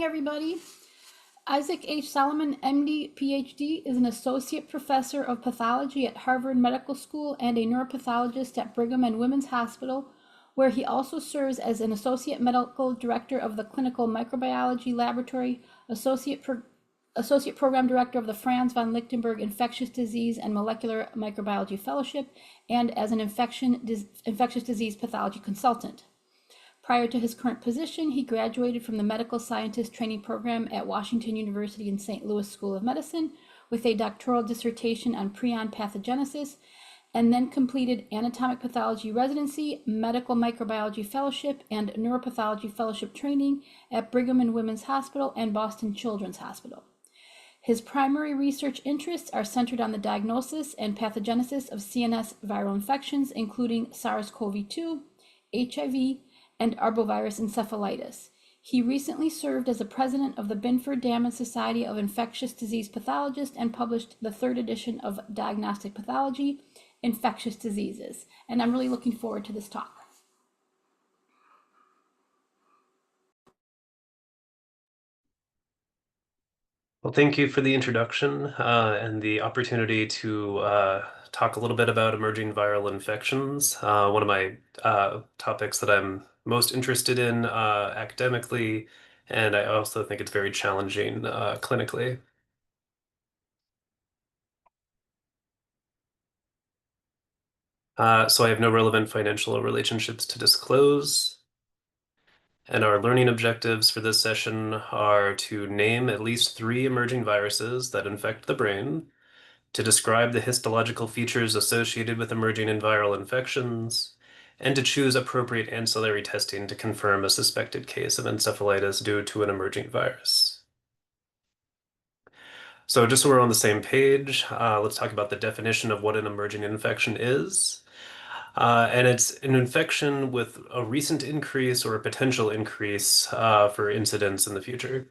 Everybody. Isaac H. Solomon, MD, PhD, is an associate professor of pathology at Harvard Medical School and a neuropathologist at Brigham and Women's Hospital, where he also serves as an associate medical director of the Clinical Microbiology Laboratory, associate program director of the Franz von Lichtenberg Infectious Disease and Molecular Microbiology Fellowship, and as an infectious disease pathology consultant. Prior to his current position, he graduated from the Medical Scientist Training Program at Washington University in St. Louis School of Medicine with a doctoral dissertation on prion pathogenesis, and then completed anatomic pathology residency, medical microbiology fellowship, and neuropathology fellowship training at Brigham and Women's Hospital and Boston Children's Hospital. His primary research interests are centered on the diagnosis and pathogenesis of CNS viral infections, including SARS-CoV-2, HIV, and arbovirus encephalitis. He recently served as the president of the Binford Damen Society of Infectious Disease Pathologists and published the third edition of Diagnostic Pathology, Infectious Diseases. And I'm really looking forward to this talk. Well, thank you for the introduction and the opportunity to talk a little bit about emerging viral infections. One of my topics that I'm most interested in academically, and I also think it's very challenging clinically. So I have no relevant financial relationships to disclose. And our learning objectives for this session are to name at least 3 emerging viruses that infect the brain, to describe the histological features associated with emerging and viral infections, and to choose appropriate ancillary testing to confirm a suspected case of encephalitis due to an emerging virus. So just so we're on the same page, let's talk about the definition of what an emerging infection is. And it's an infection with a recent increase or a potential increase for incidence in the future.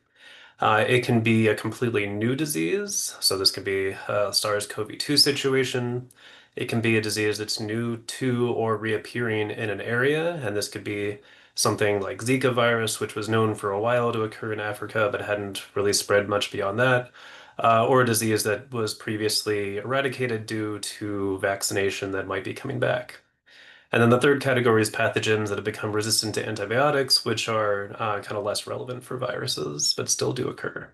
It can be a completely new disease, so this could be a SARS-CoV-2 situation. It can be a disease that's new to or reappearing in an area, and this could be something like Zika virus, which was known for a while to occur in Africa but hadn't really spread much beyond that, or a disease that was previously eradicated due to vaccination that might be coming back. And then the third category is pathogens that have become resistant to antibiotics, which are kind of less relevant for viruses, but still do occur.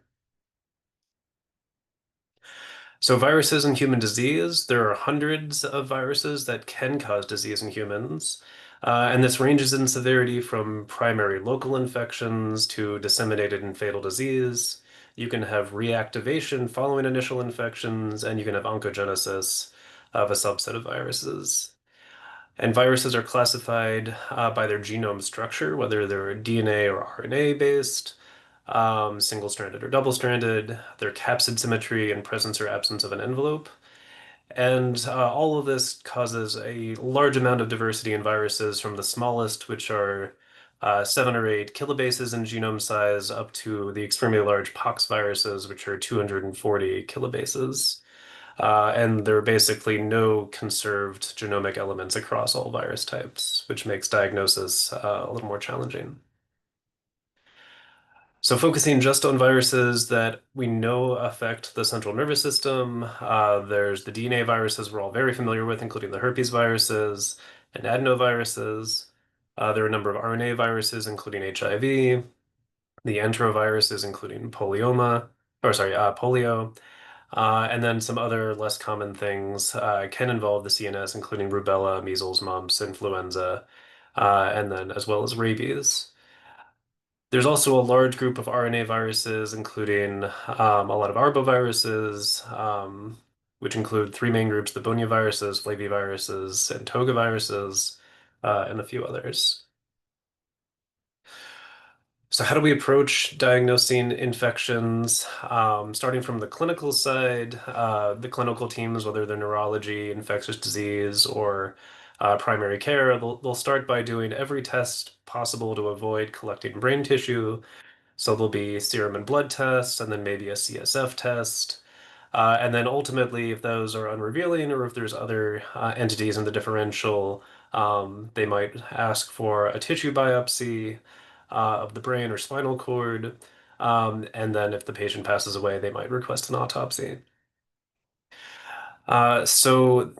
So viruses and human disease, there are hundreds of viruses that can cause disease in humans. And this ranges in severity from primary local infections to disseminated and fatal disease. You can have reactivation following initial infections, and you can have oncogenesis of a subset of viruses. And viruses are classified by their genome structure, whether they're DNA or RNA based, single-stranded or double-stranded, their capsid symmetry and presence or absence of an envelope. And all of this causes a large amount of diversity in viruses, from the smallest, which are 7 or 8 kilobases in genome size, up to the extremely large pox viruses, which are 240 kilobases. And there are basically no conserved genomic elements across all virus types, which makes diagnosis a little more challenging. So focusing just on viruses that we know affect the central nervous system, there's the DNA viruses we're all very familiar with, including the herpes viruses and adenoviruses. There are a number of RNA viruses, including HIV, the enteroviruses, including polio, and then some other less common things can involve the CNS, including rubella, measles, mumps, influenza, and then as well as rabies. There's also a large group of RNA viruses, including a lot of arboviruses, which include 3 main groups: the Bonia viruses, flaviviruses, and toga viruses, and a few others. So how do we approach diagnosing infections? Starting from the clinical side, the clinical teams, whether they're neurology, infectious disease, or primary care, they'll start by doing every test possible to avoid collecting brain tissue. So there'll be serum and blood tests, and then maybe a CSF test. And then ultimately, if those are unrevealing, or if there's other entities in the differential, they might ask for a tissue biopsy of the brain or spinal cord. And then if the patient passes away, they might request an autopsy. So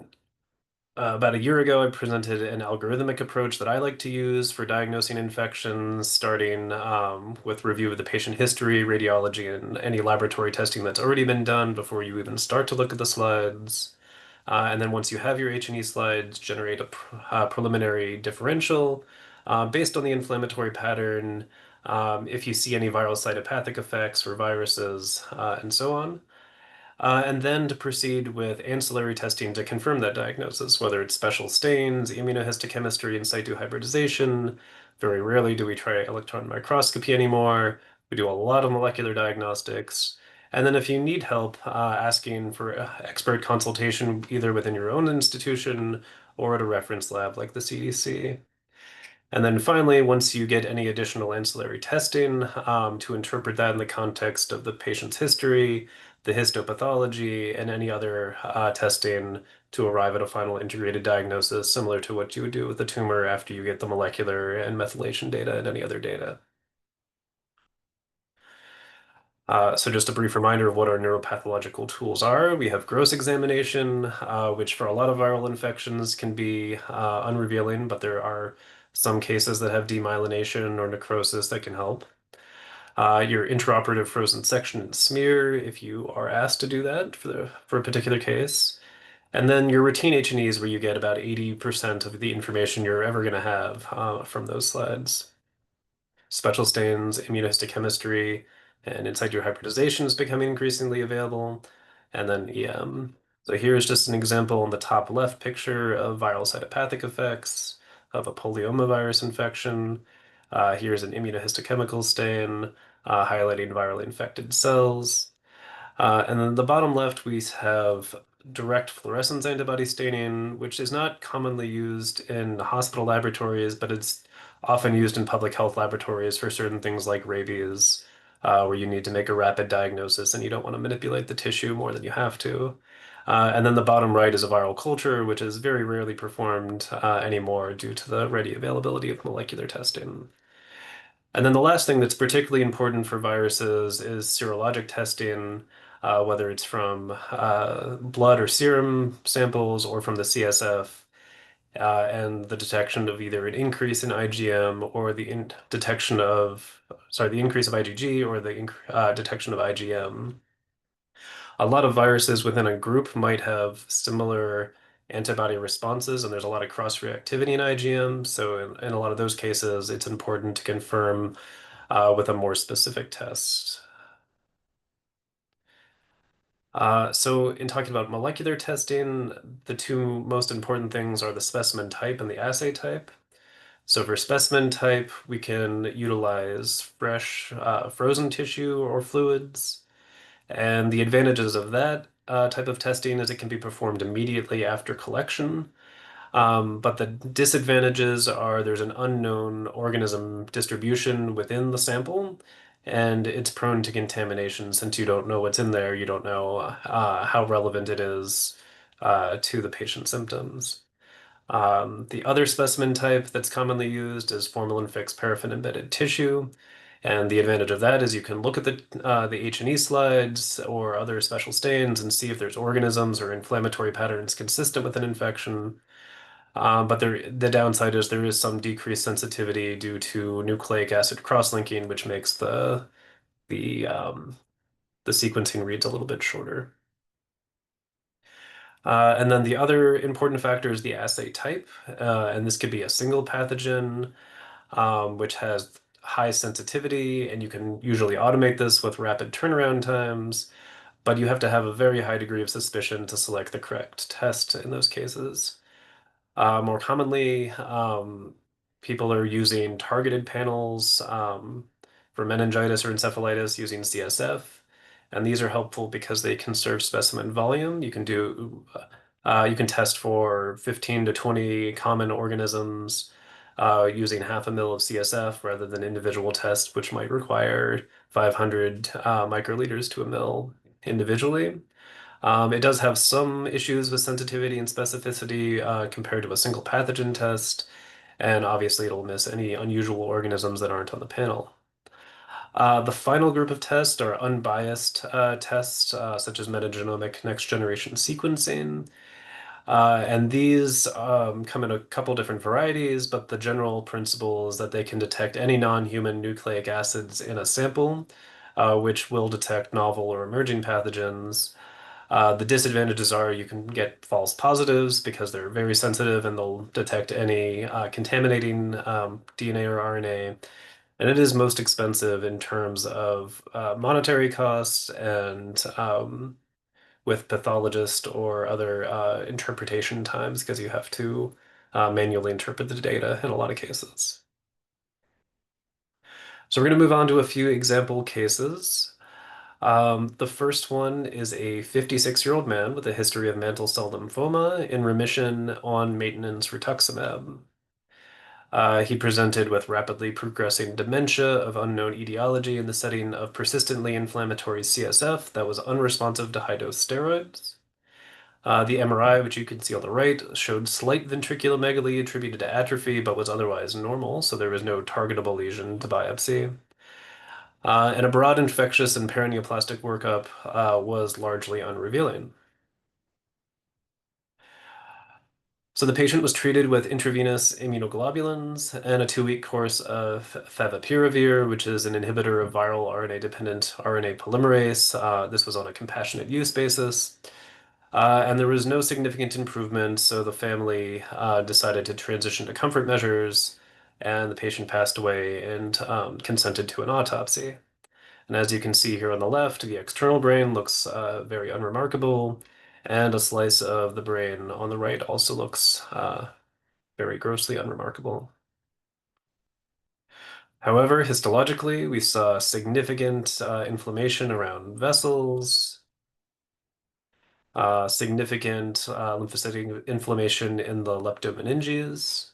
about a year ago, I presented an algorithmic approach that I like to use for diagnosing infections, starting with review of the patient history, radiology, and any laboratory testing that's already been done before you even start to look at the slides. And then once you have your H&E slides, generate a preliminary differential based on the inflammatory pattern, if you see any viral cytopathic effects or viruses, and so on. And then to proceed with ancillary testing to confirm that diagnosis, whether it's special stains, immunohistochemistry, in situ hybridization. Very rarely do we try electron microscopy anymore. We do a lot of molecular diagnostics. And then if you need help, asking for expert consultation either within your own institution or at a reference lab like the CDC. And then finally, once you get any additional ancillary testing to interpret that in the context of the patient's history, the histopathology, and any other testing to arrive at a final integrated diagnosis, similar to what you would do with the tumor after you get the molecular and methylation data and any other data. So just a brief reminder of what our neuropathological tools are. We have gross examination, which for a lot of viral infections can be unrevealing, but there are some cases that have demyelination or necrosis that can help. Your intraoperative frozen section and smear, if you are asked to do that for a particular case. And then your routine H&Es where you get about 80% of the information you're ever going to have from those slides. Special stains, immunohistochemistry, and in situ hybridization is becoming increasingly available. And then EM. So here's just an example in the top left picture of viral cytopathic effects of a polyomavirus infection. Here's an immunohistochemical stain highlighting virally infected cells. And then the bottom left, we have direct fluorescence antibody staining, which is not commonly used in hospital laboratories, but it's often used in public health laboratories for certain things like rabies, where you need to make a rapid diagnosis and you don't want to manipulate the tissue more than you have to. And then the bottom right is a viral culture, which is very rarely performed anymore due to the ready availability of molecular testing. And then the last thing that's particularly important for viruses is serologic testing, whether it's from blood or serum samples or from the CSF, and the detection of either an increase in IgM or the detection of, sorry, the increase of IgG or the detection of IgM. A lot of viruses within a group might have similar antibody responses, and there's a lot of cross-reactivity in IgM. So in a lot of those cases, it's important to confirm with a more specific test. So in talking about molecular testing, the two most important things are the specimen type and the assay type. So for specimen type, we can utilize fresh frozen tissue or fluids. And the advantages of that type of testing is it can be performed immediately after collection. But the disadvantages are there's an unknown organism distribution within the sample, and it's prone to contamination since you don't know what's in there. You don't know how relevant it is to the patient's symptoms. The other specimen type that's commonly used is formalin-fixed paraffin-embedded tissue. And the advantage of that is you can look at the H&E slides or other special stains and see if there's organisms or inflammatory patterns consistent with an infection. But the downside is there is some decreased sensitivity due to nucleic acid cross-linking, which makes the the sequencing reads a little bit shorter. And then the other important factor is the assay type, and this could be a single pathogen, which has high sensitivity, and you can usually automate this with rapid turnaround times, but you have to have a very high degree of suspicion to select the correct test in those cases. More commonly, people are using targeted panels for meningitis or encephalitis using CSF, and these are helpful because they conserve specimen volume. You can test for 15 to 20 common organisms using half a mil of CSF rather than individual tests, which might require 500 microliters to a mil individually. It does have some issues with sensitivity and specificity compared to a single pathogen test, and obviously it'll miss any unusual organisms that aren't on the panel. The final group of tests are unbiased tests, such as metagenomic next generation sequencing. And these come in a couple different varieties, but the general principle is that they can detect any non-human nucleic acids in a sample, which will detect novel or emerging pathogens. The disadvantages are you can get false positives because they're very sensitive and they'll detect any contaminating DNA or RNA. And it is most expensive in terms of monetary costs and with pathologist or other interpretation times because you have to manually interpret the data in a lot of cases. So we're going to move on to a few example cases. The first one is a 56-year-old man with a history of mantle cell lymphoma in remission on maintenance rituximab. He presented with rapidly progressing dementia of unknown etiology in the setting of persistently inflammatory CSF that was unresponsive to high-dose steroids. The MRI, which you can see on the right, showed slight ventriculomegaly attributed to atrophy, but was otherwise normal, so there was no targetable lesion to biopsy. And a broad infectious and paraneoplastic workup was largely unrevealing. So the patient was treated with intravenous immunoglobulins and a 2-week course of favipiravir, which is an inhibitor of viral RNA-dependent RNA polymerase. This was on a compassionate use basis. And there was no significant improvement, so the family decided to transition to comfort measures, and the patient passed away and consented to an autopsy. And as you can see here on the left, the external brain looks very unremarkable, and a slice of the brain on the right also looks very grossly unremarkable. However, histologically, we saw significant inflammation around vessels, significant lymphocytic inflammation in the leptomeninges,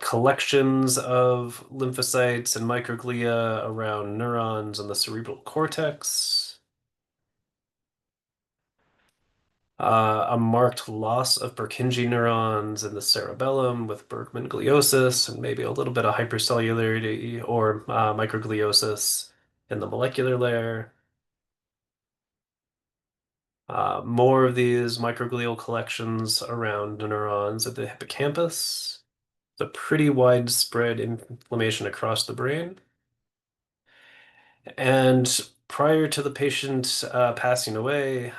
collections of lymphocytes and microglia around neurons in the cerebral cortex, a marked loss of Purkinje neurons in the cerebellum with Bergmann gliosis and maybe a little bit of hypercellularity or microgliosis in the molecular layer. More of these microglial collections around neurons at the hippocampus. It's a pretty widespread inflammation across the brain. And prior to the patient passing away,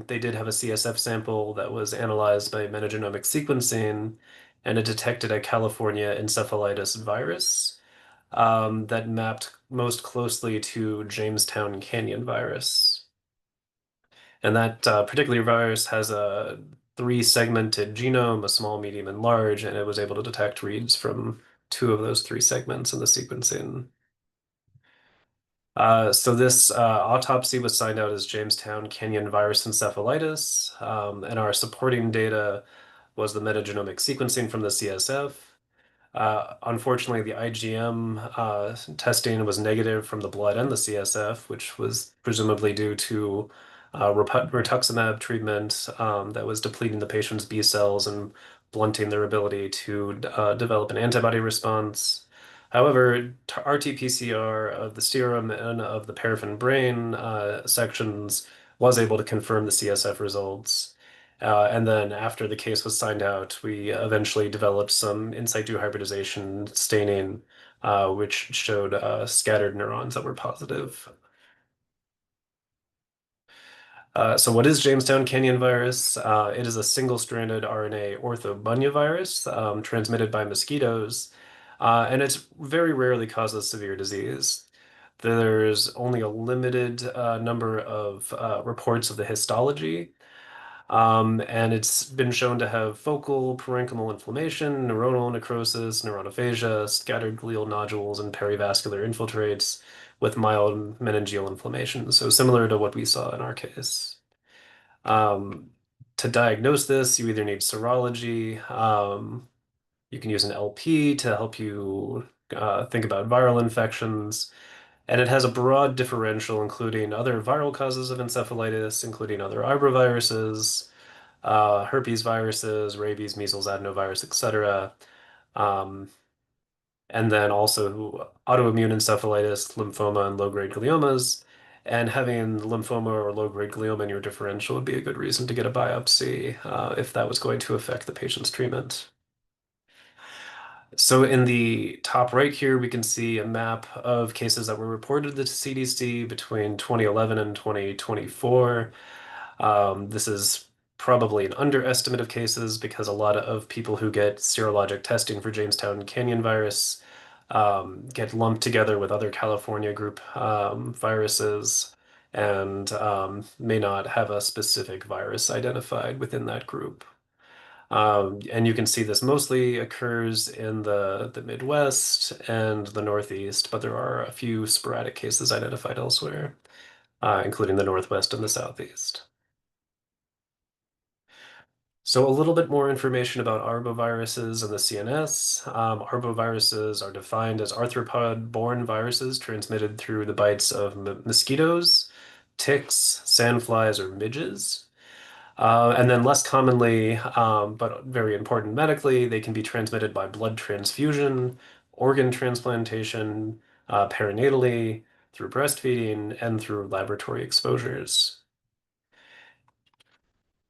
they did have a CSF sample that was analyzed by metagenomic sequencing, and it detected a California encephalitis virus that mapped most closely to Jamestown Canyon virus. And that particular virus has a three-segmented genome, a small, medium, and large, and it was able to detect reads from two of those three segments in the sequencing. So this autopsy was signed out as Jamestown Canyon virus encephalitis, and our supporting data was the metagenomic sequencing from the CSF. Unfortunately, the IgM testing was negative from the blood and the CSF, which was presumably due to rituximab treatment that was depleting the patient's B cells and blunting their ability to develop an antibody response. However, RT-PCR of the serum and of the paraffin brain sections was able to confirm the CSF results. And then after the case was signed out, we eventually developed some in situ hybridization staining, which showed scattered neurons that were positive. So what is Jamestown Canyon virus? It is a single-stranded RNA orthobunyvirus transmitted by mosquitoes, and it very rarely causes severe disease. There's only a limited number of reports of the histology, and it's been shown to have focal parenchymal inflammation, neuronal necrosis, neuronophagia, scattered glial nodules, and perivascular infiltrates with mild meningeal inflammation. So similar to what we saw in our case. Um, to diagnose this, you either need serology. You can use an LP to help you think about viral infections. And it has a broad differential, including other viral causes of encephalitis, including other arboviruses, herpes viruses, rabies, measles, adenovirus, etc. Um, and then also autoimmune encephalitis, lymphoma, and low-grade gliomas. And having lymphoma or low-grade glioma in your differential would be a good reason to get a biopsy if that was going to affect the patient's treatment. So in the top right here, we can see a map of cases that were reported to the CDC between 2011 and 2024. This is probably an underestimate of cases because a lot of people who get serologic testing for Jamestown Canyon virus get lumped together with other California group viruses and may not have a specific virus identified within that group. And you can see this mostly occurs in the Midwest and the Northeast, but there are a few sporadic cases identified elsewhere, including the Northwest and the Southeast. So a little bit more information about arboviruses and the CNS. Arboviruses are defined as arthropod-borne viruses transmitted through the bites of mosquitoes, ticks, sandflies, or midges. And then less commonly, but very important medically, they can be transmitted by blood transfusion, organ transplantation, perinatally, through breastfeeding, and through laboratory exposures.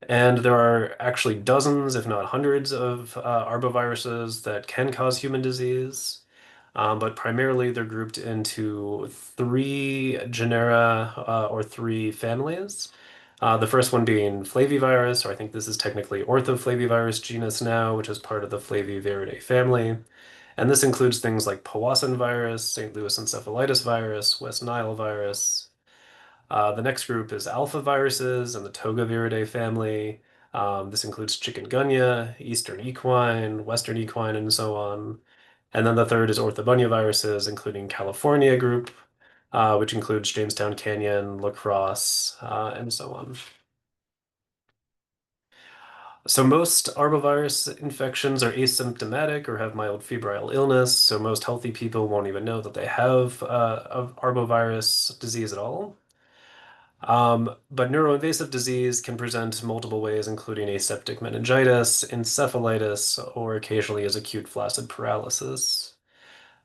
And there are actually dozens, if not hundreds, of arboviruses that can cause human disease. But primarily they're grouped into three genera or three families. The first one being flavivirus, or I think this is technically orthoflavivirus genus now, which is part of the Flaviviridae family. And this includes things like Powassan virus, St. Louis encephalitis virus, West Nile virus. The next group is alpha viruses and the Togaviridae family. This includes chikungunya, eastern equine, western equine, and so on. And then the third is orthobunya viruses, including California group, which includes Jamestown Canyon, La Crosse, and so on. So most arbovirus infections are asymptomatic or have mild febrile illness. So most healthy people won't even know that they have a arbovirus disease at all. But neuroinvasive disease can present multiple ways, including aseptic meningitis, encephalitis, or occasionally as acute flaccid paralysis.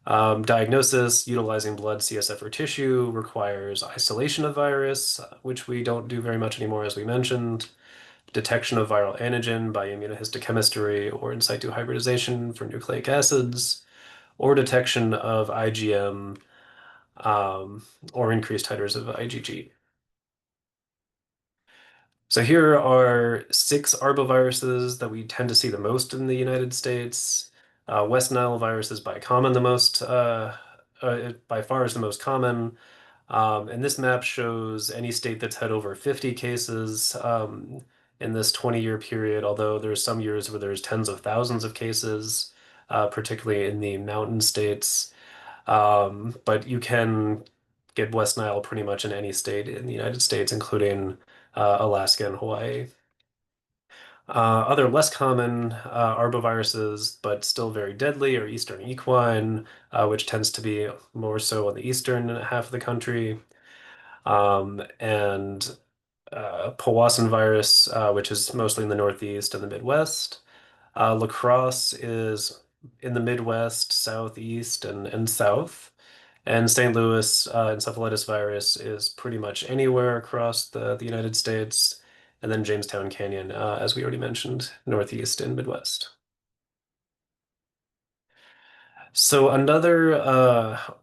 Diagnosis utilizing blood, CSF, or tissue requires isolation of virus, which we don't do very much anymore, as we mentioned. Detection of viral antigen by immunohistochemistry or in situ hybridization for nucleic acids, or detection of IgM or increased titers of IgG. So here are six arboviruses that we tend to see the most in the United States. West Nile virus is by common the most, by far is the most common. And this map shows any state that's had over 50 cases in this 20-year period, although there's some years where there's tens of thousands of cases, particularly in the mountain states. But you can get West Nile pretty much in any state in the United States, including Alaska and Hawaii. Other less common arboviruses, but still very deadly, are eastern equine, which tends to be more so on the eastern half of the country, and Powassan virus, which is mostly in the Northeast and the Midwest. La Crosse is in the Midwest, Southeast, and South. And St. Louis encephalitis virus is pretty much anywhere across the United States. And then Jamestown Canyon, as we already mentioned, Northeast and Midwest. So another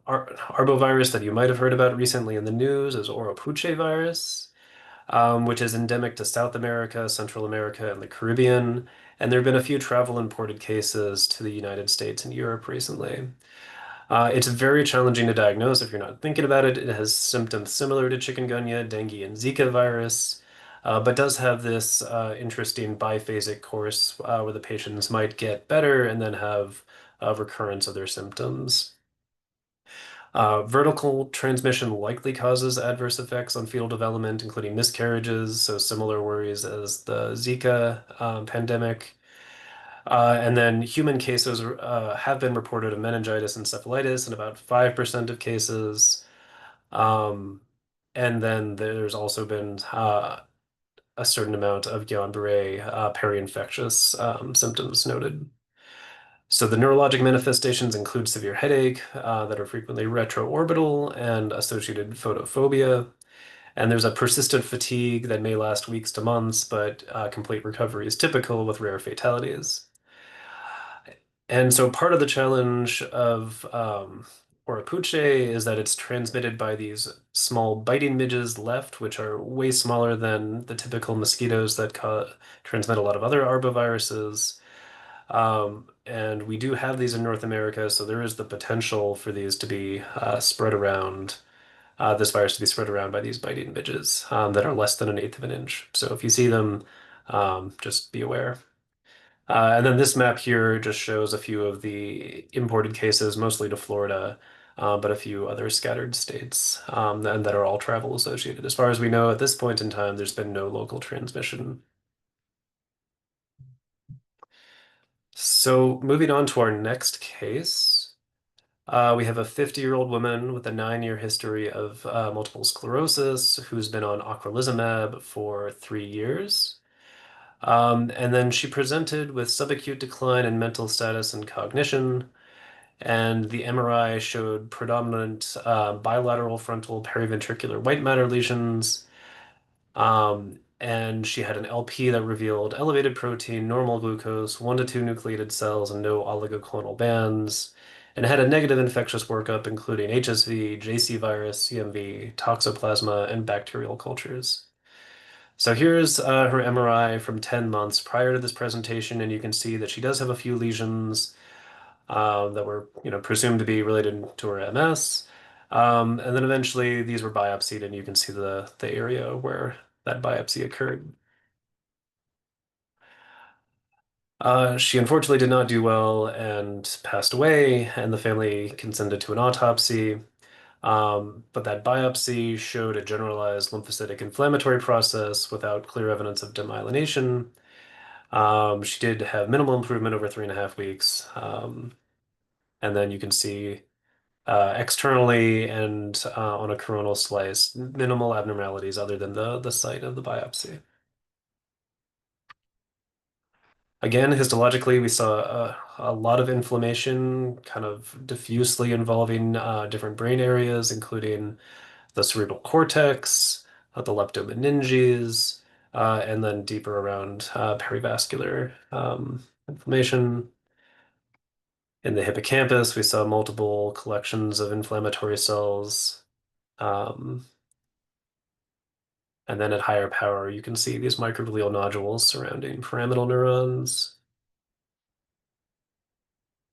arbovirus that you might have heard about recently in the news is Oropouche virus, which is endemic to South America, Central America, and the Caribbean. And there have been a few travel imported cases to the United States and Europe recently. It's very challenging to diagnose if you're not thinking about it. It has symptoms similar to chikungunya, dengue, and Zika virus, but does have this interesting biphasic course where the patients might get better and then have a recurrence of their symptoms. Vertical transmission likely causes adverse effects on fetal development, including miscarriages, so similar worries as the Zika pandemic. And then human cases have been reported of meningitis and encephalitis in about 5% of cases. Um, and then there's also been a certain amount of Guillain-Barré peri-infectious symptoms noted. So the neurologic manifestations include severe headache that are frequently retroorbital and associated photophobia. And there's a persistent fatigue that may last weeks to months, but complete recovery is typical with rare fatalities. And so part of the challenge of Orapuche is that it's transmitted by these small biting midges left, which are way smaller than the typical mosquitoes that transmit a lot of other arboviruses. And we do have these in North America, so there is the potential for these to be spread around, this virus to be spread around by these biting midges that are less than an eighth of an inch. So if you see them, just be aware. And then this map here just shows a few of the imported cases, mostly to Florida, but a few other scattered states, and that are all travel associated. As far as we know at this point in time, there's been no local transmission. So moving on to our next case, we have a 50-year-old woman with a 9-year history of multiple sclerosis who's been on ocrelizumab for 3 years. And then she presented with subacute decline in mental status and cognition, and the MRI showed predominant bilateral frontal periventricular white matter lesions. And she had an LP that revealed elevated protein, normal glucose, 1 to 2 nucleated cells, and no oligoclonal bands. And had a negative infectious workup, including HSV, JC virus, CMV, toxoplasma, and bacterial cultures. So here's her MRI from 10 months prior to this presentation, and you can see that she does have a few lesions that were, presumed to be related to her MS. And then eventually these were biopsied, and you can see the area where that biopsy occurred. She unfortunately did not do well and passed away, and the family consented to an autopsy. But that biopsy showed a generalized lymphocytic inflammatory process without clear evidence of demyelination. She did have minimal improvement over 3.5 weeks. And then you can see externally and on a coronal slice, minimal abnormalities other than the site of the biopsy. Again, histologically, we saw a lot of inflammation, kind of diffusely involving different brain areas, including the cerebral cortex, the leptomeninges, and then deeper around perivascular inflammation. In the hippocampus, we saw multiple collections of inflammatory cells. Um, and then at higher power, you can see these microglial nodules surrounding pyramidal neurons.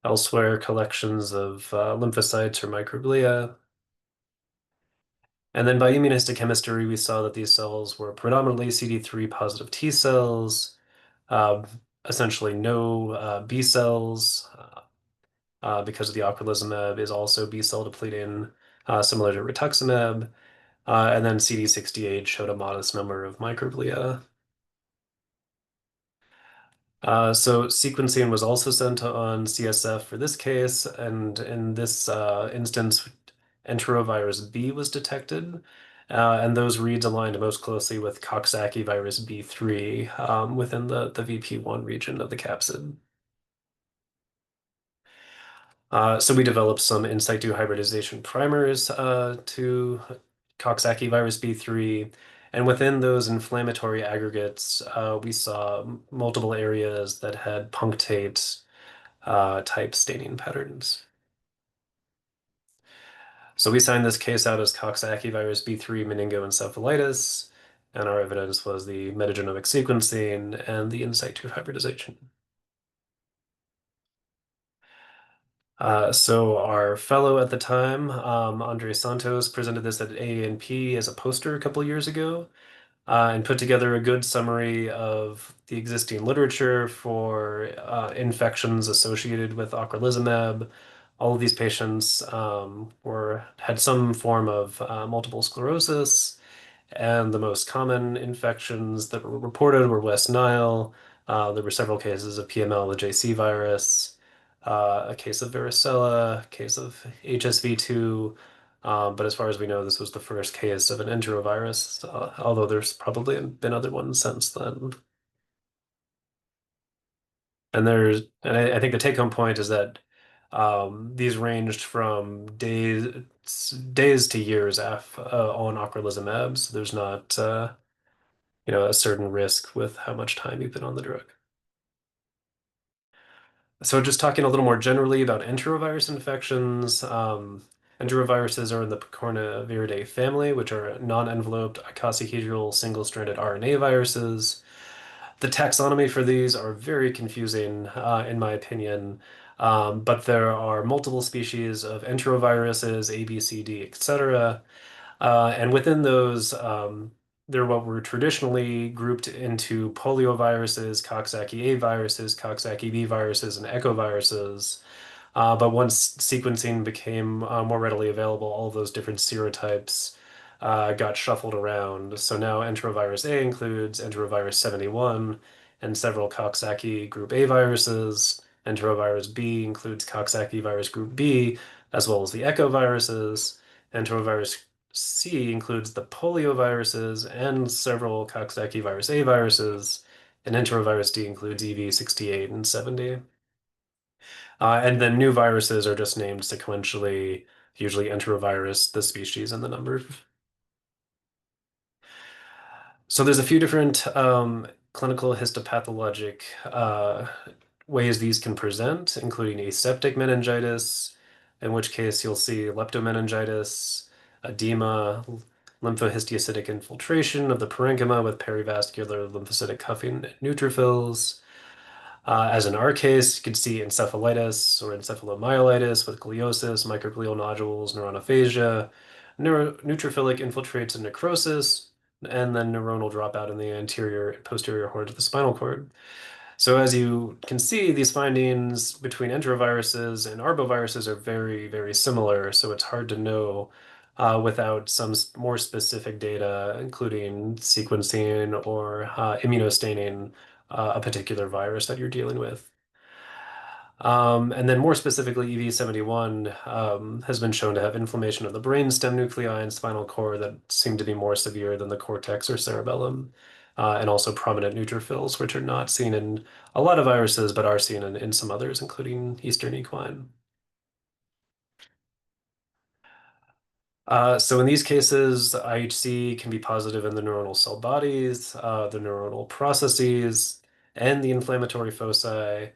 Elsewhere, collections of lymphocytes or microglia. And then by immunohistochemistry, we saw that these cells were predominantly CD3 positive T cells, uh, essentially no B cells, because of the ocrelizumab is also B cell depleting, similar to rituximab. And then CD68 showed a modest number of microglia. So sequencing was also sent on CSF for this case, and in this instance, enterovirus B was detected, and those reads aligned most closely with Coxsackie virus B3 within the VP1 region of the capsid. So we developed some in situ hybridization primers to Coxsackie virus B3. And within those inflammatory aggregates, we saw multiple areas that had punctate type staining patterns. So we signed this case out as Coxsackie virus B3 meningoencephalitis, and our evidence was the metagenomic sequencing and the in situ hybridization. So our fellow at the time, Andre Santos, presented this at AANP as a poster a couple years ago, and put together a good summary of the existing literature for infections associated with ocrelizumab. All of these patients had some form of multiple sclerosis, and the most common infections that were reported were West Nile. There were several cases of PML, the JC virus, a case of varicella, a case of HSV2. But as far as we know, this was the first case of an enterovirus, although there's probably been other ones since then. And I think the take-home point is that these ranged from days to years on ocrelizumab. So there's not a certain risk with how much time you've been on the drug. So just talking a little more generally about enterovirus infections, enteroviruses are in the Picornaviridae family, which are non-enveloped icosahedral single-stranded RNA viruses. The taxonomy for these are very confusing, in my opinion, but there are multiple species of enteroviruses, A, B, C, D, etc. And within those, they're what were traditionally grouped into polioviruses, Coxsackie A viruses, Coxsackie B viruses, and echoviruses. But once sequencing became more readily available, all of those different serotypes got shuffled around. So now enterovirus A includes enterovirus 71 and several Coxsackie group A viruses. Enterovirus B includes Coxsackie virus group B, as well as the echoviruses. Enterovirus C includes the polioviruses and several Coxsackie virus A viruses. And enterovirus D includes EV68 and 70. And then new viruses are just named sequentially, usually enterovirus, the species, and the number. So there's a few different clinical histopathologic ways these can present, including aseptic meningitis, in which case you'll see leptomeningitis, edema, lymphohistiocytic infiltration of the parenchyma with perivascular lymphocytic cuffing neutrophils. As in our case, you can see encephalitis or encephalomyelitis with gliosis, microglial nodules, neuronophagia, neutrophilic infiltrates and necrosis, and then neuronal dropout in the anterior and posterior horns of the spinal cord. So as you can see, these findings between enteroviruses and arboviruses are very, very similar. So it's hard to know without some more specific data, including sequencing or immunostaining a particular virus that you're dealing with. And then more specifically, EV71 has been shown to have inflammation of the brainstem nuclei and spinal cord that seem to be more severe than the cortex or cerebellum, and also prominent neutrophils, which are not seen in a lot of viruses, but are seen in some others, including Eastern equine. So in these cases, IHC can be positive in the neuronal cell bodies, the neuronal processes, and the inflammatory foci.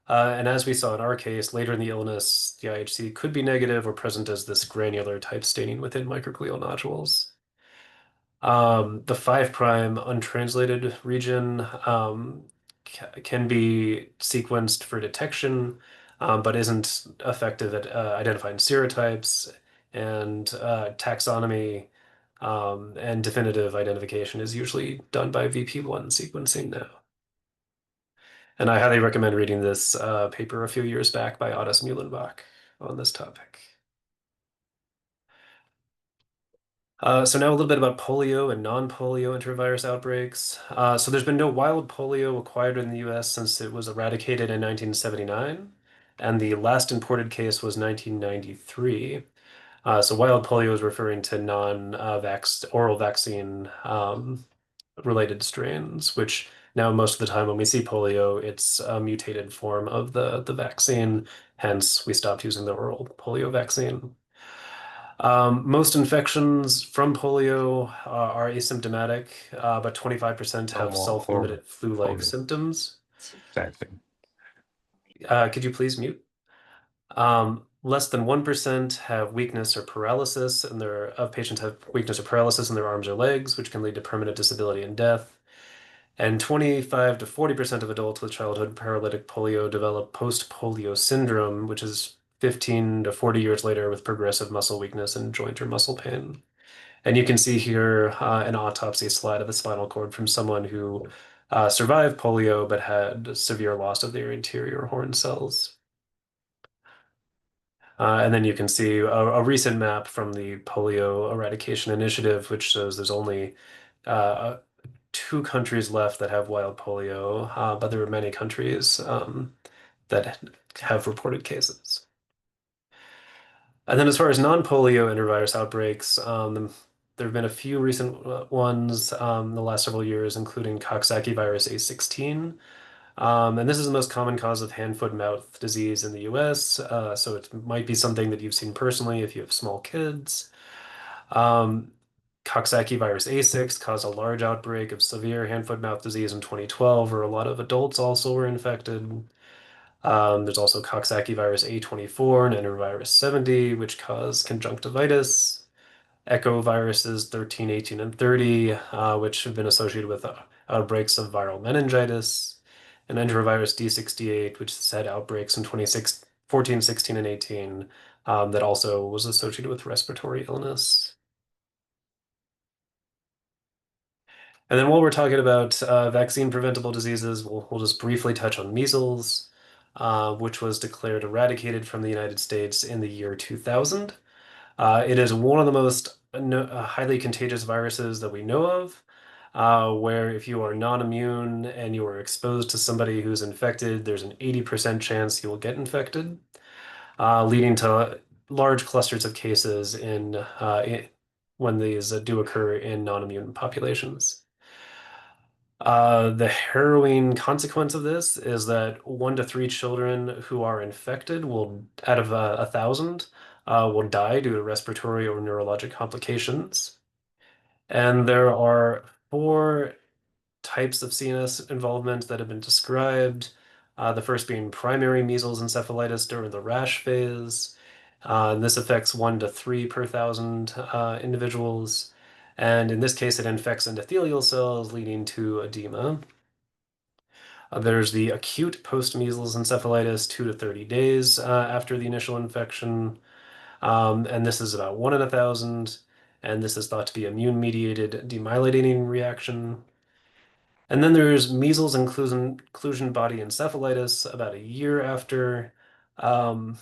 And as we saw in our case, later in the illness, the IHC could be negative or present as this granular type staining within microglial nodules. The 5' untranslated region can be sequenced for detection, but isn't effective at identifying serotypes. And taxonomy and definitive identification is usually done by VP1 sequencing now. And I highly recommend reading this paper a few years back by Ottis Muhlenbach on this topic. So now a little bit about polio and non-polio enterovirus outbreaks. So there's been no wild polio acquired in the US since it was eradicated in 1979, and the last imported case was 1993. So wild polio is referring to non-vax oral vaccine related strains, which now most of the time when we see polio, it's a mutated form of the vaccine. Hence, we stopped using the oral polio vaccine. Most infections from polio are asymptomatic, but 25% have Or self-limited flu-like polio. symptoms. Exactly. Could you please mute? Less than 1% have weakness or paralysis, and of patients have weakness or paralysis in their arms or legs, which can lead to permanent disability and death. And 25 to 40% of adults with childhood paralytic polio develop post-polio syndrome, which is 15 to 40 years later with progressive muscle weakness and joint or muscle pain. And you can see here an autopsy slide of the spinal cord from someone who survived polio but had severe loss of their anterior horn cells. And then you can see a recent map from the polio eradication initiative, which shows there's only 2 countries left that have wild polio, but there are many countries that have reported cases. And then as far as non-polio enterovirus outbreaks, there have been a few recent ones in the last several years, including Coxsackie virus A16, And this is the most common cause of hand, foot, mouth disease in the US. So it might be something that you've seen personally if you have small kids. Um, Coxsackie virus A6 caused a large outbreak of severe hand, foot, mouth disease in 2012, where a lot of adults also were infected. There's also Coxsackie virus A24 and enterovirus 70, which cause conjunctivitis. Echo viruses 13, 18, and 30, which have been associated with outbreaks of viral meningitis. And enterovirus D68, which has had outbreaks in 2014, 16, and 18, that also was associated with respiratory illness. And then while we're talking about vaccine preventable diseases, we'll just briefly touch on measles, which was declared eradicated from the United States in the year 2000. It is one of the most highly contagious viruses that we know of, where if you are non-immune and you are exposed to somebody who's infected, there's an 80% chance you will get infected, leading to large clusters of cases when these do occur in non-immune populations. The harrowing consequence of this is that 1 to 3 children who are infected out of 1,000, will die due to respiratory or neurologic complications. And there are 4 types of CNS involvement that have been described. The first being primary measles encephalitis during the rash phase. And this affects 1 to 3 per 1,000 individuals. And in this case, it infects endothelial cells, leading to edema. There's the acute post-measles encephalitis, 2 to 30 days after the initial infection. And this is about 1 in 1,000. And this is thought to be immune-mediated demyelinating reaction. And then there's measles inclusion body encephalitis about a year after um,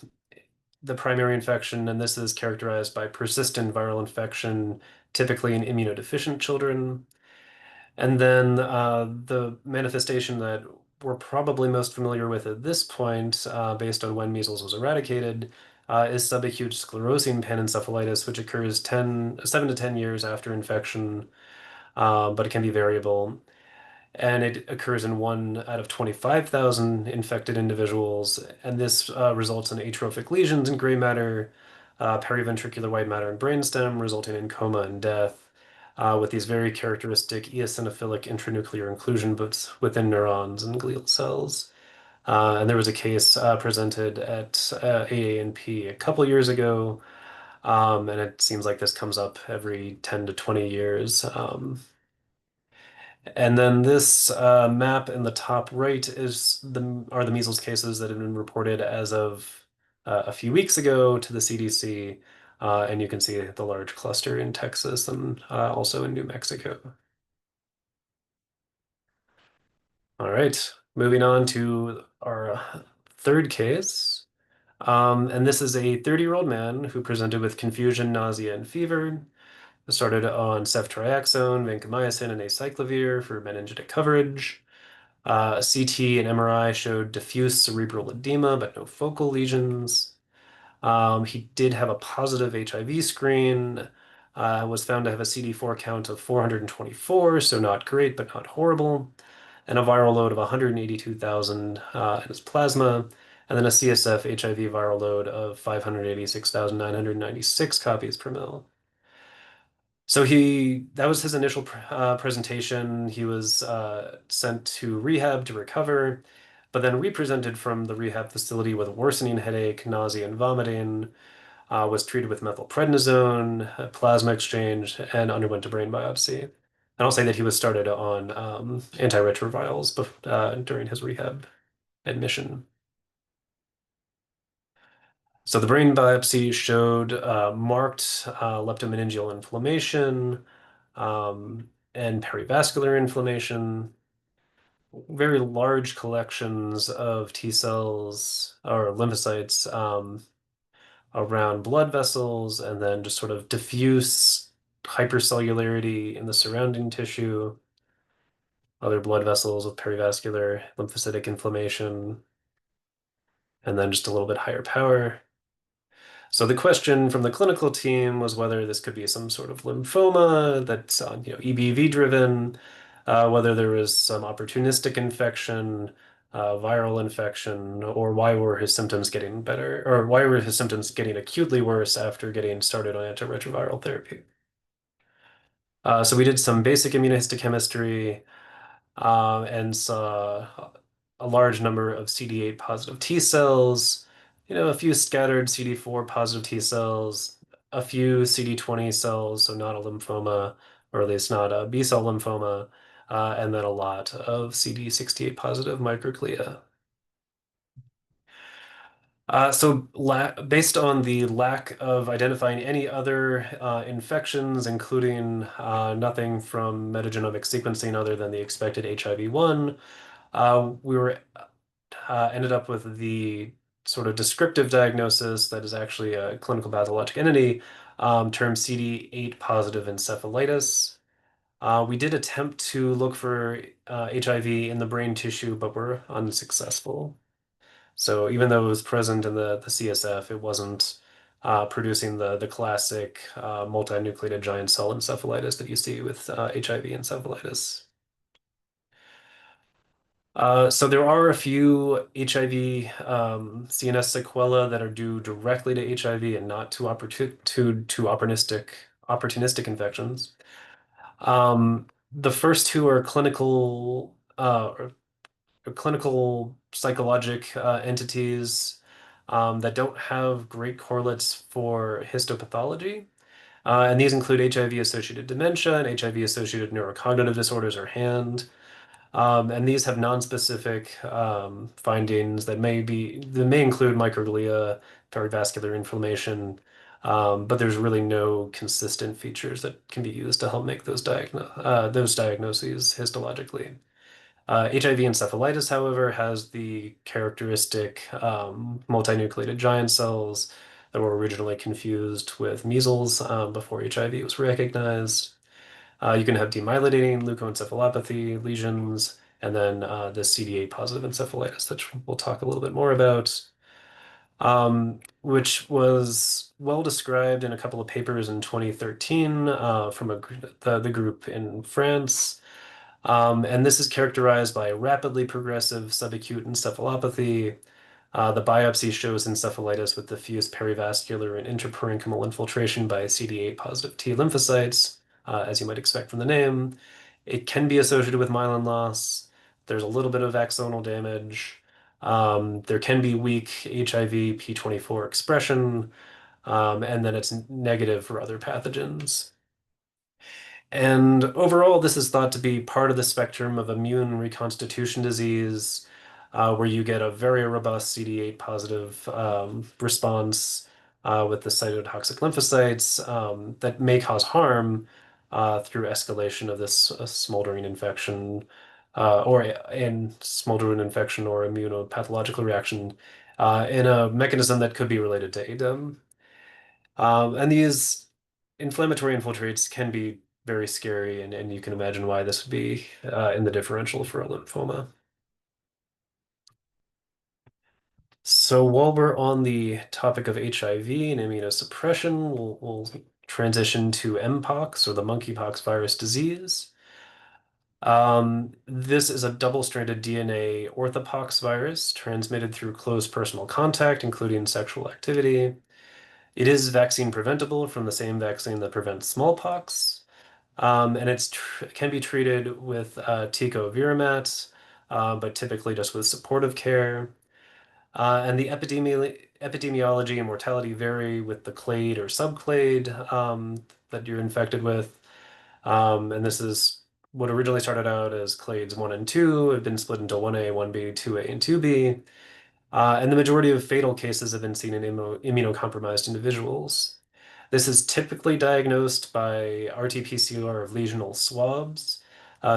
the primary infection. And this is characterized by persistent viral infection, typically in immunodeficient children. And then the manifestation that we're probably most familiar with at this point, based on when measles was eradicated, is subacute sclerosing panencephalitis, which occurs 7 to 10 years after infection, but it can be variable. And it occurs in 1 out of 25,000 infected individuals. And this results in atrophic lesions in gray matter, periventricular white matter and brainstem, resulting in coma and death, with these very characteristic eosinophilic intranuclear inclusion bits within neurons and glial cells. And there was a case presented at AANP a couple years ago, and it seems like this comes up every 10 to 20 years. And then this map in the top right are the measles cases that have been reported as of a few weeks ago to the CDC. And you can see the large cluster in Texas and also in New Mexico. All right, moving on to our third case. And this is a 30-year-old man who presented with confusion, nausea, and fever. Started on ceftriaxone, vancomycin, and acyclovir for meningitic coverage. CT and MRI showed diffuse cerebral edema, but no focal lesions. He did have a positive HIV screen, was found to have a CD4 count of 424, so not great, but not horrible, and a viral load of 182,000 in his plasma, and then a CSF HIV viral load of 586,996 copies per mil. So that was his initial presentation. He was sent to rehab to recover, but then represented from the rehab facility with a worsening headache, nausea, and vomiting, was treated with methylprednisone, plasma exchange, and underwent a brain biopsy. And I'll say that he was started on antiretrovirals during his rehab admission. So the brain biopsy showed marked leptomeningeal inflammation, and perivascular inflammation, very large collections of T cells or lymphocytes around blood vessels, and then just sort of diffuse hypercellularity in the surrounding tissue, other blood vessels with perivascular lymphocytic inflammation, and then just a little bit higher power. So the question from the clinical team was whether this could be some sort of lymphoma that's EBV driven, whether there was some opportunistic infection, viral infection, or why were his symptoms getting better, or why were his symptoms getting acutely worse after getting started on antiretroviral therapy. So we did some basic immunohistochemistry and saw a large number of CD8 positive T cells, a few scattered CD4 positive T cells, a few CD20 cells, so not a lymphoma, or at least not a B cell lymphoma, and then a lot of CD68 positive microglia. Based on the lack of identifying any other infections, including nothing from metagenomic sequencing other than the expected HIV-1, we were ended up with the sort of descriptive diagnosis that is actually a clinical pathologic entity, termed CD8 positive encephalitis. We did attempt to look for HIV in the brain tissue, but were unsuccessful. So even though it was present in the CSF, it wasn't producing the classic multinucleated giant cell encephalitis that you see with HIV encephalitis. So there are a few HIV CNS sequelae that are due directly to HIV and not to opportunistic infections. The first two are clinical psychologic entities that don't have great correlates for histopathology. And these include HIV-associated dementia and HIV-associated neurocognitive disorders or HAND. And these have non-specific findings that may include microglia, perivascular inflammation, but there's really no consistent features that can be used to help make those diagnoses histologically. HIV encephalitis, however, has the characteristic multinucleated giant cells that were originally confused with measles before HIV was recognized. You can have demyelinating leukoencephalopathy lesions, and then the CD8 positive encephalitis, which we'll talk a little bit more about, which was well described in a couple of papers in 2013 from the group in France. And this is characterized by rapidly progressive subacute encephalopathy. The biopsy shows encephalitis with diffuse perivascular and intraparenchymal infiltration by CD8 positive T lymphocytes, as you might expect from the name. It can be associated with myelin loss. There's a little bit of axonal damage. There can be weak HIV P24 expression, and then it's negative for other pathogens. And overall, this is thought to be part of the spectrum of immune reconstitution disease, where you get a very robust CD8 positive response with the cytotoxic lymphocytes that may cause harm through escalation of this smoldering infection or smoldering infection or immunopathological reaction in a mechanism that could be related to ADEM. And these inflammatory infiltrates can be very scary, and you can imagine why this would be in the differential for a lymphoma. So while we're on the topic of HIV and immunosuppression, we'll transition to Mpox, or the monkeypox virus disease. This is a double-stranded DNA orthopox virus transmitted through close personal contact, including sexual activity. It is vaccine preventable from the same vaccine that prevents smallpox. And can be treated with tecovirimat, but typically just with supportive care. And the epidemiology and mortality vary with the clade or subclade that you're infected with. And this is what originally started out as clades 1 and 2, have been split into 1A, 1B, 2A, and 2B. And the majority of fatal cases have been seen in immunocompromised individuals. This is typically diagnosed by RT-PCR of lesional swabs.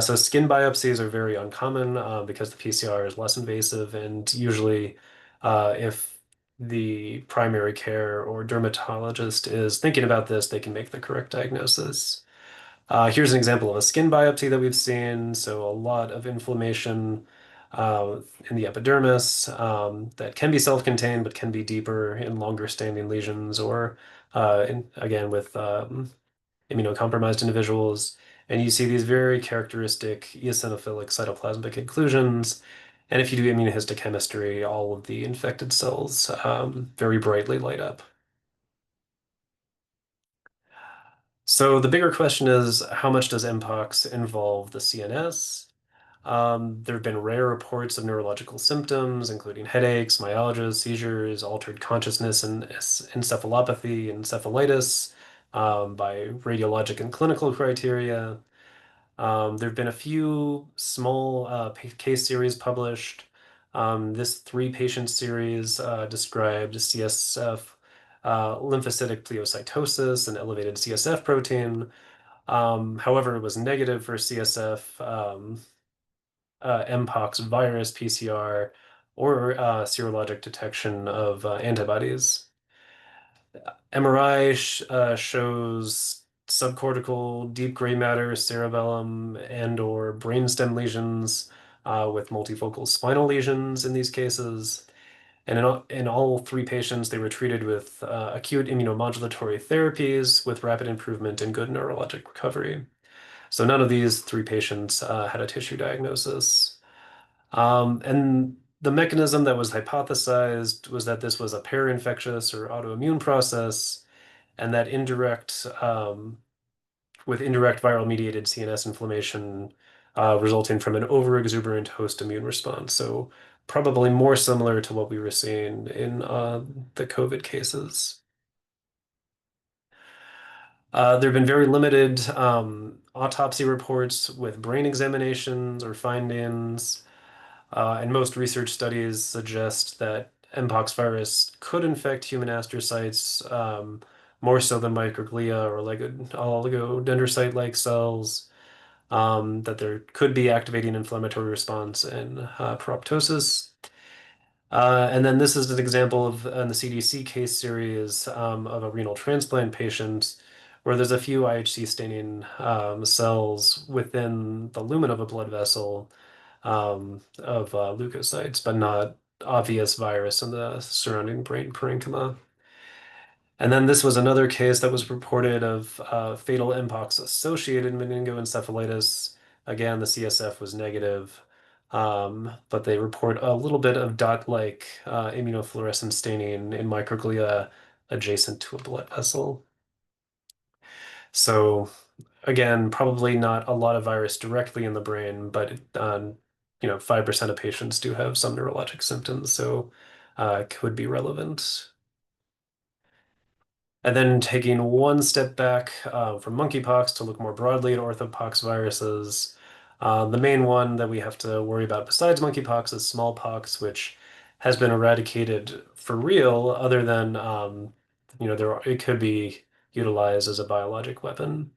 So skin biopsies are very uncommon because the PCR is less invasive, and usually if the primary care or dermatologist is thinking about this, they can make the correct diagnosis. Here's an example of a skin biopsy that we've seen. So a lot of inflammation in the epidermis that can be self-contained, but can be deeper in longer standing lesions or again with immunocompromised individuals. And you see these very characteristic eosinophilic cytoplasmic inclusions. And if you do immunohistochemistry, all of the infected cells very brightly light up. So the bigger question is, how much does Mpox involve the CNS? There have been rare reports of neurological symptoms, including headaches, myalgias, seizures, altered consciousness, and encephalopathy, encephalitis, by radiologic and clinical criteria. There have been a few small case series published. This three-patient series described CSF lymphocytic pleocytosis and elevated CSF protein. However, it was negative for CSF, Mpox virus, PCR, or serologic detection of antibodies. MRI shows subcortical deep gray matter, cerebellum, and/or brainstem lesions with multifocal spinal lesions in these cases. And in all three patients, they were treated with acute immunomodulatory therapies with rapid improvement and good neurologic recovery. So none of these three patients had a tissue diagnosis. And the mechanism that was hypothesized was that this was a parainfectious or autoimmune process, and that with indirect viral mediated CNS inflammation resulting from an overexuberant host immune response. So probably more similar to what we were seeing in the COVID cases. There have been very limited autopsy reports with brain examinations or findings. And most research studies suggest that Mpox virus could infect human astrocytes more so than microglia or oligodendrocyte-like cells, that there could be activating inflammatory response and proptosis. And then this is an example of in the CDC case series of a renal transplant patient where there's a few IHC staining cells within the lumen of a blood vessel of leukocytes, but not obvious virus in the surrounding brain parenchyma. And then this was another case that was reported of fatal Mpox-associated meningoencephalitis. Again, the CSF was negative, but they report a little bit of dot-like immunofluorescent staining in microglia adjacent to a blood vessel. So again, probably not a lot of virus directly in the brain, but 5% of patients do have some neurologic symptoms, so could be relevant. And then taking one step back from monkeypox to look more broadly at orthopox viruses, the main one that we have to worry about besides monkeypox is smallpox, which has been eradicated for real, other than it could be utilized as a biologic weapon.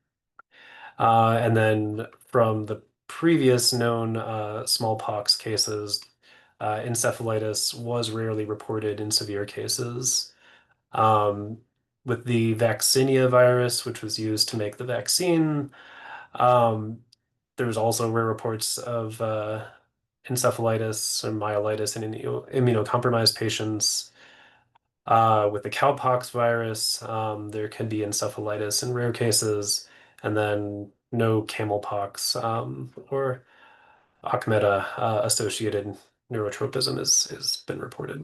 And then from the previous known smallpox cases, encephalitis was rarely reported in severe cases. Um, with the vaccinia virus, which was used to make the vaccine, um, there was also rare reports of encephalitis and myelitis in immunocompromised patients. With the cowpox virus, there can be encephalitis in rare cases, and then no camelpox or Achmeta associated neurotropism is been reported.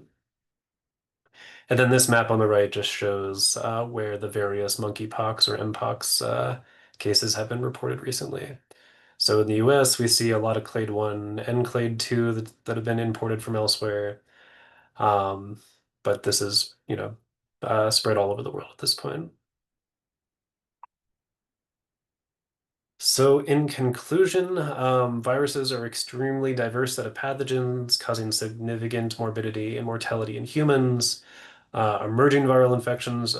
And then this map on the right just shows where the various monkeypox or mpox cases have been reported recently. So in the US, we see a lot of clade 1 and clade 2 that have been imported from elsewhere. Um, but this is, spread all over the world at this point. So in conclusion, viruses are extremely diverse set of pathogens causing significant morbidity and mortality in humans. Emerging viral infections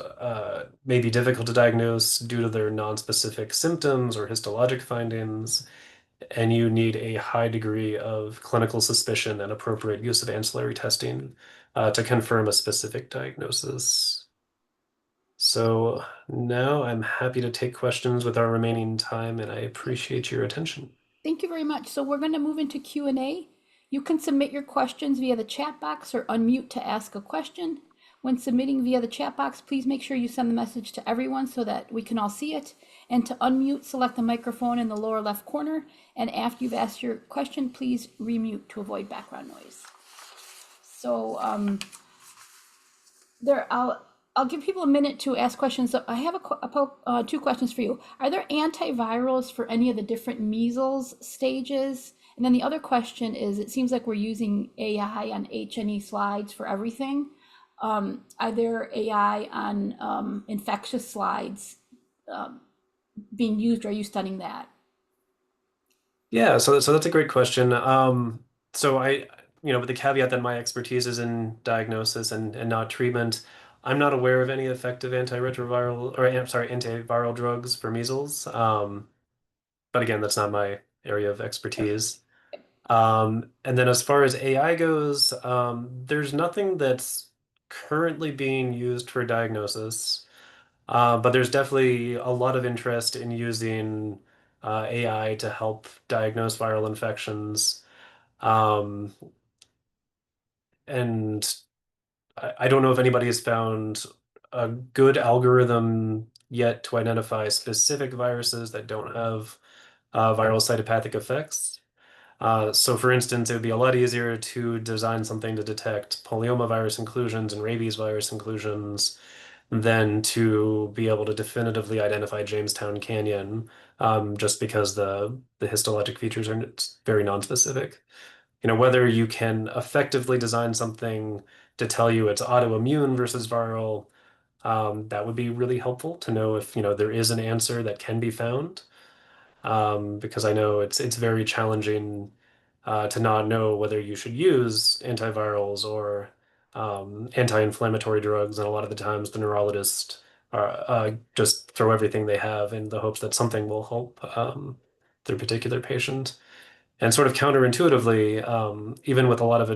may be difficult to diagnose due to their nonspecific symptoms or histologic findings, and you need a high degree of clinical suspicion and appropriate use of ancillary testing to confirm a specific diagnosis. So now I'm happy to take questions with our remaining time, and I appreciate your attention. Thank you very much. So we're going to move into Q&A. You can submit your questions via the chat box or unmute to ask a question. When submitting via the chat box, please make sure you send the message to everyone so that we can all see it. And to unmute, select the microphone in the lower left corner. And after you've asked your question, please remute to avoid background noise. So I'll give people a minute to ask questions. So I have two questions for you. Are there antivirals for any of the different measles stages? And then the other question is, it seems like we're using AI on H&E slides for everything. Are there AI on infectious slides being used? Or are you studying that? Yeah, so that's a great question. So with the caveat that my expertise is in diagnosis and not treatment, I'm not aware of any effective antiretroviral or I'm sorry, antiviral drugs for measles. But again, that's not my area of expertise. And then as far as AI goes, there's nothing that's currently being used for diagnosis. But there's definitely a lot of interest in using AI to help diagnose viral infections. Um, and I don't know if anybody has found a good algorithm yet to identify specific viruses that don't have viral cytopathic effects. So for instance, it would be a lot easier to design something to detect polyomavirus inclusions and rabies virus inclusions than to be able to definitively identify Jamestown Canyon, just because the histologic features are very nonspecific. Whether you can effectively design something to tell you it's autoimmune versus viral, that would be really helpful to know if, there is an answer that can be found. Because I know it's very challenging to not know whether you should use antivirals or anti-inflammatory drugs, and a lot of the times the neurologists just throw everything they have in the hopes that something will help their particular patient. And sort of counterintuitively, even with a lot of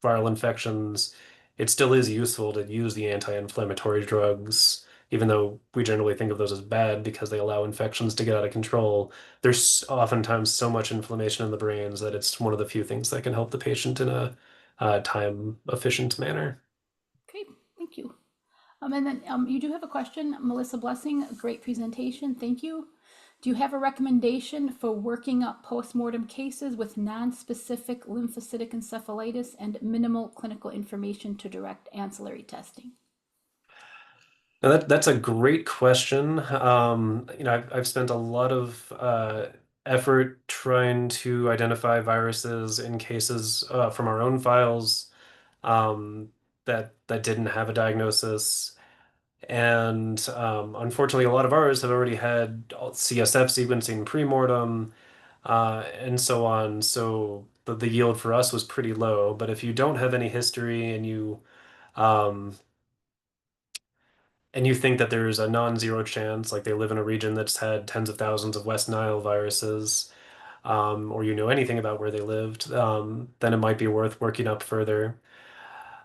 viral infections, it still is useful to use the anti-inflammatory drugs, even though we generally think of those as bad because they allow infections to get out of control. There's oftentimes so much inflammation in the brains that it's one of the few things that can help the patient in a time-efficient manner. Okay, thank you. And then you do have a question, Melissa Blessing. Great presentation. Thank you. Do you have a recommendation for working up postmortem cases with non-specific lymphocytic encephalitis and minimal clinical information to direct ancillary testing? Now that's a great question. I've spent a lot of effort trying to identify viruses in cases from our own files that didn't have a diagnosis. And unfortunately, a lot of ours have already had CSF sequencing pre-mortem and so on. So the yield for us was pretty low. But if you don't have any history um, and you think that there's a non-zero chance, like they live in a region that's had tens of thousands of West Nile viruses, or you know anything about where they lived, then it might be worth working up further.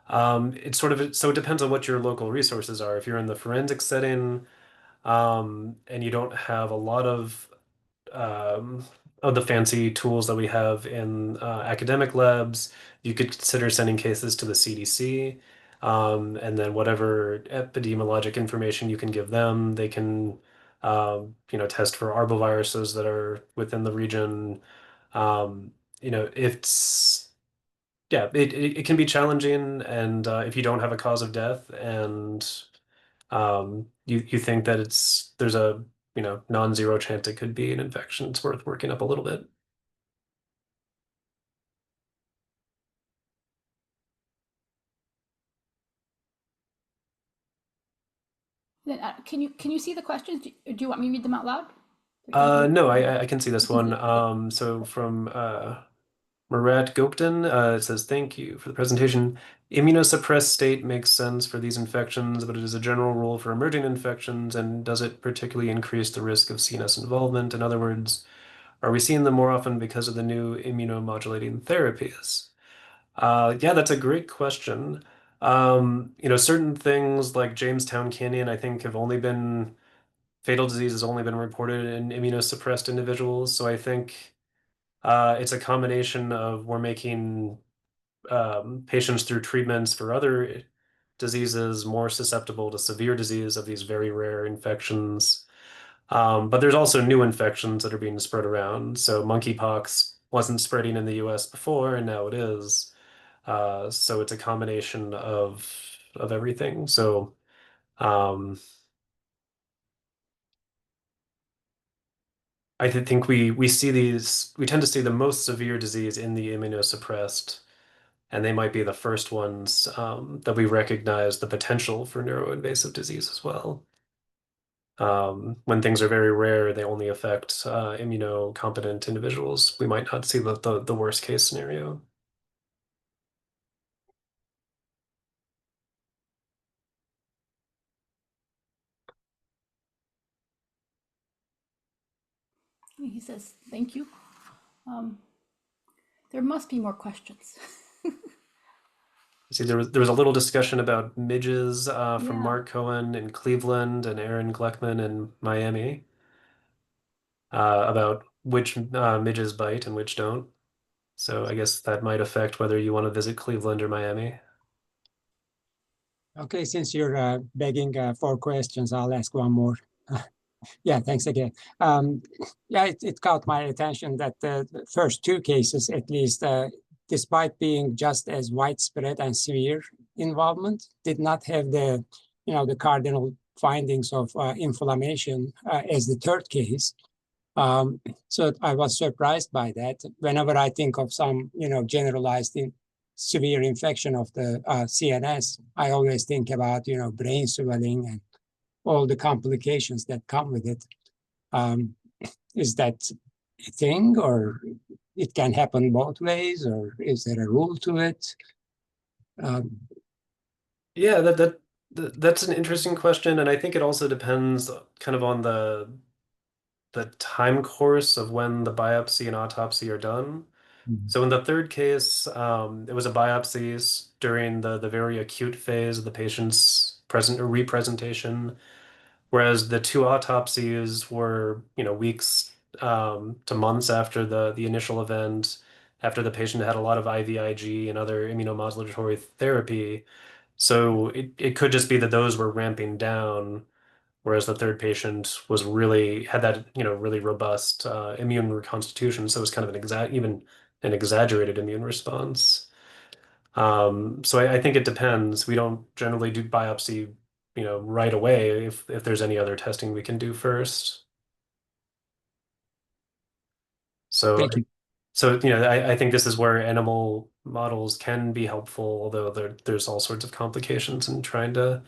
So it depends on what your local resources are. If you're in the forensic setting, and you don't have a lot um, of the fancy tools that we have in academic labs, you could consider sending cases to the CDC. And then whatever epidemiologic information you can give them, they can, test for arboviruses that are within the region. Um, it's yeah, it can be challenging, and if you don't have a cause of death and you think that there's a non-zero chance it could be an infection, it's worth working up a little bit. Then, can you see the questions? Do you want me to read them out loud? They're easier. No, I can see You this can one. see. Okay. So from Murat Goptan, it says, thank you for the presentation. Immunosuppressed state makes sense for these infections, but it is a general rule for emerging infections, and does it particularly increase the risk of CNS involvement? In other words, are we seeing them more often because of the new immunomodulating therapies? Yeah, that's a great question. Certain things like Jamestown Canyon, I think, have only been fatal disease has only been reported in immunosuppressed individuals. So I think it's a combination of we're making patients through treatments for other diseases, more susceptible to severe disease of these very rare infections. But there's also new infections that are being spread around. So monkeypox wasn't spreading in the US before, and now it is. So it's a combination of everything. So um, think we tend to see the most severe disease in the immunosuppressed, and they might be the first ones that we recognize the potential for neuroinvasive disease as well. When things are very rare, they only affect immunocompetent individuals. We might not see the worst case scenario. He says, thank you. Um, there must be more questions. See, there was a little discussion about midges from Yeah. Mark Cohen in Cleveland and Aaron Gleckman in Miami about which midges bite and which don't. So I guess that might affect whether you want to visit Cleveland or Miami. Okay, since you're begging for questions, I'll ask one more. Yeah, thanks again. Yeah, it caught my attention that the first two cases, at least, despite being just as widespread and severe involvement, did not have the, the cardinal findings of inflammation as the third case. So I was surprised by that. Whenever I think of some, generalized severe infection of the CNS, I always think about, brain swelling and all the complications that come with it. Is that a thing, or it can happen both ways, or is there a rule to it? Um, Yeah, that's an interesting question, and I think it also depends kind of on the time course of when the biopsy and autopsy are done. Mhm. So in the third case, it was a biopsy during the very acute phase of the patient's present or representation, whereas the two autopsies were, weeks to months after the initial event, after the patient had a lot of IVIG and other immunomodulatory therapy. So it could just be that those were ramping down, whereas the third patient was really had that, really robust immune reconstitution. So it was kind of even an exaggerated immune response. So I think it depends. We don't generally do biopsy, right away if there's any other testing we can do first. So Thank you. I think this is where animal models can be helpful, although there's all sorts of complications in trying to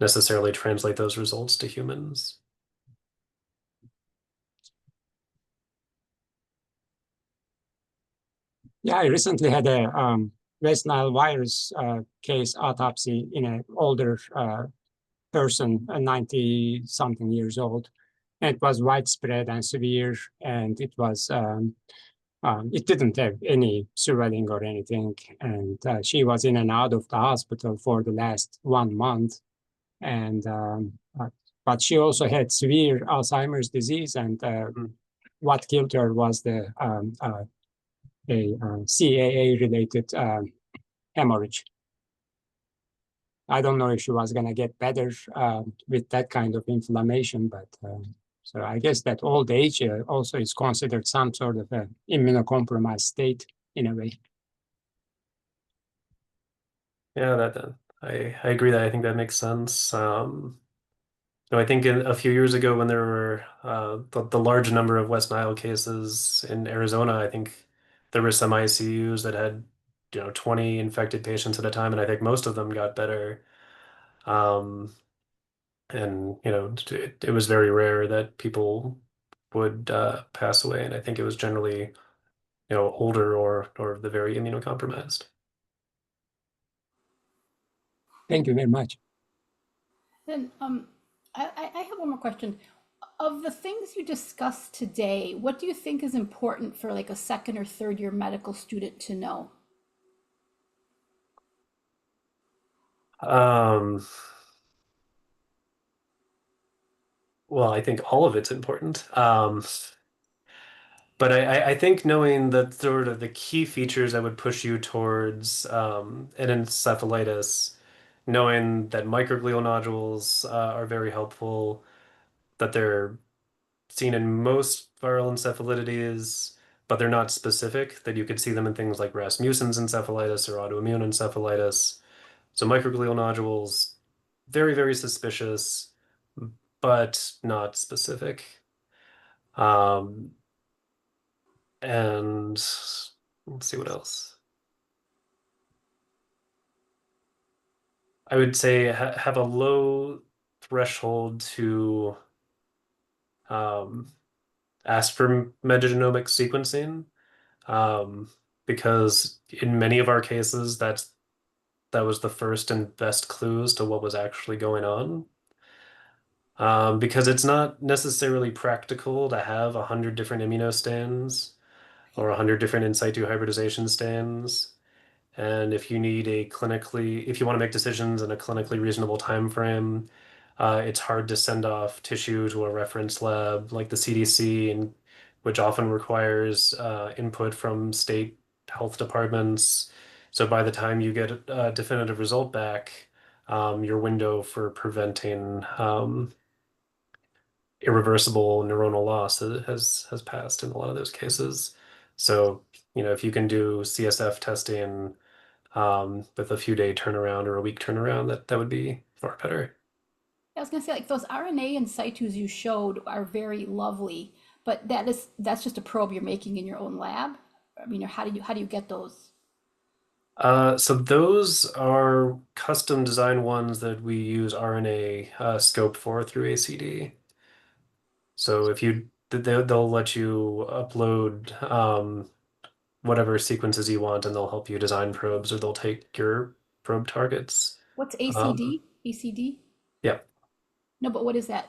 necessarily translate those results to humans. Yeah, I recently had a West Nile virus case autopsy in an older person, 90 something years old. And it was widespread and severe, and it didn't have any swelling or anything. And she was in and out of the hospital for the last 1 month. And but she also had severe Alzheimer's disease, and Mm. what killed her was a CAA related hemorrhage. I don't know if she was going to get better with that kind of inflammation, but so I guess that old age also is considered some sort of an immunocompromised state in a way. Yeah, I agree that I think that makes sense. I think a few years ago when there were the large number of West Nile cases in Arizona, I think there were some ICUs that had 20 infected patients at a time, and I think most of them got better. Um, and it was very rare that people would pass away, and I think it was generally older or the very immunocompromised. Thank you very much. Then I have one more question. Of the things you discussed today, what do you think is important for like a second or third year medical student to know? Um, well, I think all of it's important. But I think knowing that sort of the key features that would push you towards an encephalitis knowing that microglial nodules are very helpful, that they're seen in most viral encephalitides, but they're not specific, that you could see them in things like Rasmussen's encephalitis or autoimmune encephalitis. So microglial nodules, very, very suspicious, but not specific. Um, and let's see what else. I would say have a low threshold to ask for metagenomic sequencing, because in many of our cases, that was the first and best clues to what was actually going on. Because it's not necessarily practical to have 100 different immunostains or 100 different in situ hybridization stands. And if you need if you want to make decisions in a clinically reasonable time frame, it's hard to send off tissue to a reference lab like the CDC, and which often requires input from state health departments. So by the time you get a definitive result back, your window for preventing irreversible neuronal loss has passed in a lot of those cases. So, if you can do CSF testing with a few day turnaround or a week turnaround, that would be far better. I was gonna say, like, those RNA in situs you showed are very lovely, but that's just a probe you're making in your own lab. I mean, or how do you get those? So those are custom design ones that we use RNA scope for through ACD. So if they'll let you upload whatever sequences you want, and they'll help you design probes, or they'll take your probe targets. What's Um, ACD? ACD? yeah. No, but what is that?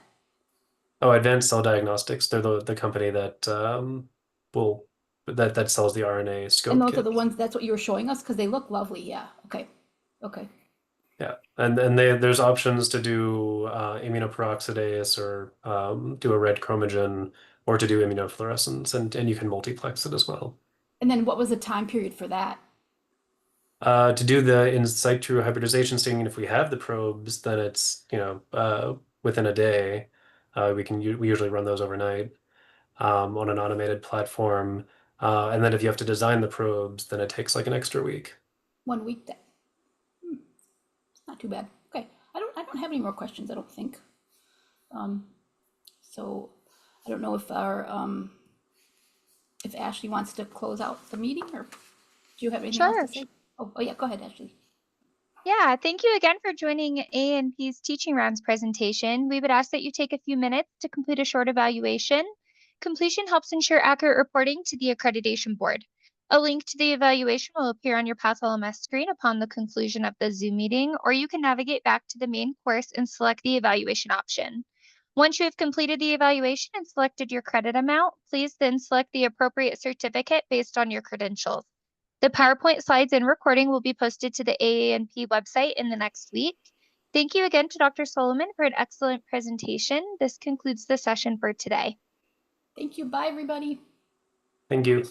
Oh, Advanced Cell Diagnostics. They're the company that will that sells the RNA And scope those are kit. the ones, that's what you were showing us? Because they look lovely. Yeah. Okay. Okay. Yeah, and there's options to do immunoperoxidase, or do a red chromogen, or to do immunofluorescence, and you can multiplex it as well. And then what was the time period for that? To do the in situ hybridization staining, if we have the probes, then it's within a day. We usually run those overnight on an automated platform, and then if you have to design the probes, then it takes like an extra week. 1 week? That it's not too bad. Okay. I don't have any more questions, I don't think. Um, so I don't know if Ashley wants to close out the meeting, or do you have anything else Sure. to say? Oh yeah, go ahead, Ashley. Yeah, thank you again for joining AANP's Teaching Rounds presentation. We would ask that you take a few minutes to complete a short evaluation. Completion helps ensure accurate reporting to the accreditation board. A link to the evaluation will appear on your PathLMS screen upon the conclusion of the Zoom meeting, or you can navigate back to the main course and select the evaluation option. Once you have completed the evaluation and selected your credit amount, please then select the appropriate certificate based on your credentials. The PowerPoint slides and recording will be posted to the AANP website in the next week. Thank you again to Dr. Solomon for an excellent presentation. This concludes the session for today. Thank you. Bye, everybody. Thank you.